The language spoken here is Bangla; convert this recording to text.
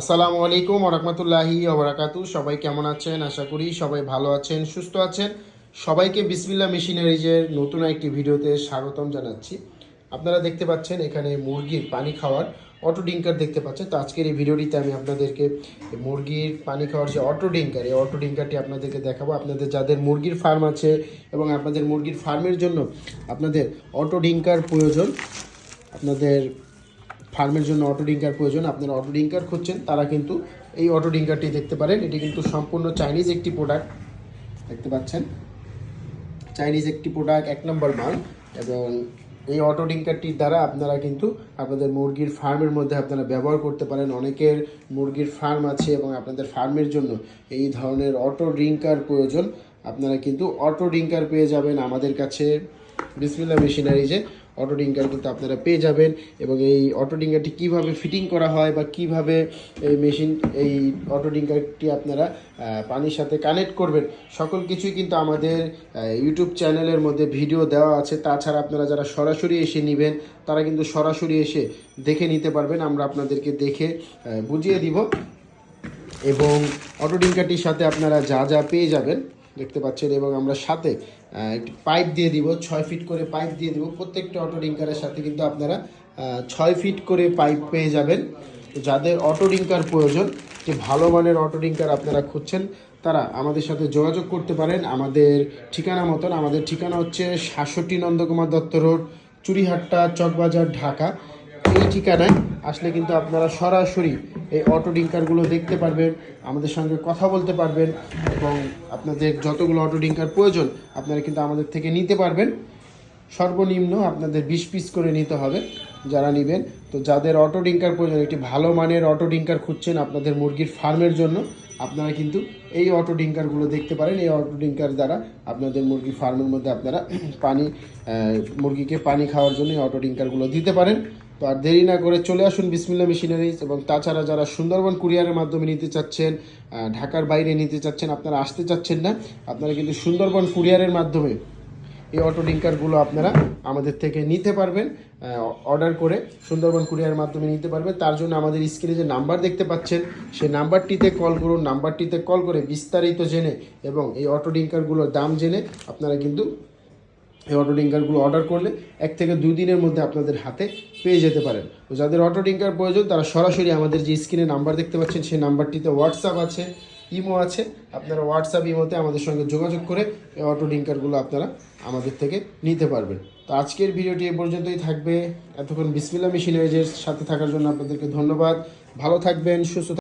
আসসালামু আলাইকুম ওয়া রাহমাতুল্লাহি ওয়া বারাকাতুহু। সবাই কেমন আছেন? আশা করি সবাই ভালো আছেন, সুস্থ আছেন। সবাইকে বিসমিল্লাহ মেশিনারিজের নতুন একটি ভিডিওতে স্বাগতম জানাচ্ছি। আপনারা দেখতে পাচ্ছেন এখানে মুরগির পানি খাওয়ার অটো ডিঙ্কার দেখতে পাচ্ছেন। তো আজকের এই ভিডিওটিতে আমি আপনাদেরকে মুরগির পানি খাওয়ার যে অটো ডিঙ্কার, এই অটো ডিঙ্কারটি আপনাদেরকে দেখাবো। আপনাদের যাদের মুরগির ফার্ম আছে এবং আপনাদের মুরগির ফার্মের জন্য আপনাদের অটো ডিঙ্কার প্রয়োজন, আপনাদের ফার্মের জন্য অটো ডিঙ্কার প্রয়োজন, আপনারা অটো ডিঙ্কার খুঁজছেন, তারা কিন্তু এই অটো ডিঙ্কারটি দেখতে পারেন। এটি কিন্তু সম্পূর্ণ চাইনিজ একটি প্রোডাক্ট, দেখতে পাচ্ছেন চাইনিজ একটি প্রোডাক্ট, এক নম্বর মাল। এবং এই অটো ডিঙ্কারটির দ্বারা আপনারা কিন্তু আপনাদের মুরগির ফার্মের মধ্যে আপনারা ব্যবহার করতে পারেন। অনেকের মুরগির ফার্ম আছে এবং আপনাদের ফার্মের জন্য এই ধরনের অটো ডিঙ্কার প্রয়োজন। আপনারা কিন্তু অটো ডিঙ্কার পেয়ে যাবেন আমাদের কাছে বিসমিল্লাহ মেশিনারিজে। অটো ডিঙ্কার কিন্তু আপনারা পেয়ে যাবেন। এবং এই অটো ডিঙ্কারটি কীভাবে ফিটিং করা হয় বা কিভাবে এই অটো ডিঙ্কারটি আপনারা পানির সাথে কানেক্ট করবেন, সকল কিছুই কিন্তু আমাদের ইউটিউব চ্যানেলের মধ্যে ভিডিও দেওয়া আছে। তাছাড়া আপনারা যারা সরাসরি এসে নেবেন, তারা কিন্তু সরাসরি এসে দেখে নিতে পারবেন। আমরা আপনাদেরকে দেখে বুঝিয়ে দিব। এবং অটো ডিঙ্কারটির সাথে আপনারা যা যা পেয়ে যাবেন দেখতে পাচ্ছেন। এবং আমরা সাথে একটি পাইপ দিয়ে দিব, 6 ফিট করে পাইপ দিয়ে দিব। প্রত্যেকটা অটো ডিঙ্কারের সাথে কিন্তু আপনারা 6 ফিট করে পাইপ পেয়ে যাবেন। তো যাদের অটো ডিঙ্কার প্রয়োজন, যে ভালো মানের অটো ডিঙ্কার আপনারা খুঁজছেন, তারা আমাদের সাথে যোগাযোগ করতে পারেন। আমাদের ঠিকানা মতন, আমাদের ঠিকানা হচ্ছে 67 নন্দকুমার দত্ত রোড, চুড়িহাট্টা, চকবাজার, ঢাকা। এই ঠিকানায় আসলে কিন্তু আপনারা সরাসরি এই অটো ডিঙ্কারগুলো দেখতে পারবেন, আমাদের সঙ্গে কথা বলতে পারবেন। এবং আপনাদের যতগুলো অটো ডিঙ্কার প্রয়োজন আপনারা কিন্তু আমাদের থেকে নিতে পারবেন। সর্বনিম্ন আপনাদের 20 পিস করে নিতে হবে যারা নেবেন। তো যাদের অটো ডিঙ্কার প্রয়োজন, একটি ভালো মানের অটো ডিঙ্কার খুঁজছেন আপনাদের মুরগির ফার্মের জন্য, আপনারা কিন্তু এই অটো ডিঙ্কারগুলো দেখতে পারেন। এই অটো ডিঙ্কার দ্বারা আপনাদের মুরগি ফার্মের মধ্যে আপনারা মুরগিকে পানি খাওয়ার জন্য এই অটো ডিঙ্কারগুলো দিতে পারেন। তো আর দেরি না করে চলে আসুন বিসমিল্লাহ মেশিনারিজ। এবং তাছাড়া যারা সুন্দরবন কুরিয়ারের মাধ্যমে নিতে চাচ্ছেন, ঢাকার বাইরে নিতে চাচ্ছেন, আপনারা আসতে চাচ্ছেন না, আপনারা কিন্তু সুন্দরবন কুরিয়ারের মাধ্যমে এই অটো ডিঙ্কারগুলো আপনারা আমাদের থেকে নিতে পারবেন। অর্ডার করে সুন্দরবন কুরিয়ারের মাধ্যমে নিতে পারবেন। তার জন্য আমাদের স্ক্রিনে যে নাম্বার দেখতে পাচ্ছেন, সেই নাম্বারটিতে কল করুন। নাম্বারটিতে কল করে বিস্তারিত জেনে এবং এই অটো ডিঙ্কারগুলোর দাম জেনে আপনারা কিন্তু এই অটো ডিঙ্কারগুলো অর্ডার করলে 1 থেকে 2 দিনের মধ্যে আপনাদের হাতে পেয়ে যেতে পারেন। তো যাদের অটো ডিঙ্কার প্রয়োজন, তারা সরাসরি আমাদের যে স্ক্রিনে নাম্বার দেখতে পাচ্ছেন, সেই নাম্বারটিতে হোয়াটসঅ্যাপ আছে, ইমো আছে। আপনারা হোয়াটসঅ্যাপ, ইমোতে আমাদের সঙ্গে যোগাযোগ করে এই অটো ডিঙ্কারগুলো আপনারা আমাদের থেকে নিতে পারবেন। তো আজকের ভিডিওটি এ পর্যন্তই থাকবে। এতক্ষণ বিসমিল্লাহ মেশিনারিজের সাথে থাকার জন্য আপনাদেরকে ধন্যবাদ। ভালো থাকবেন, সুস্থ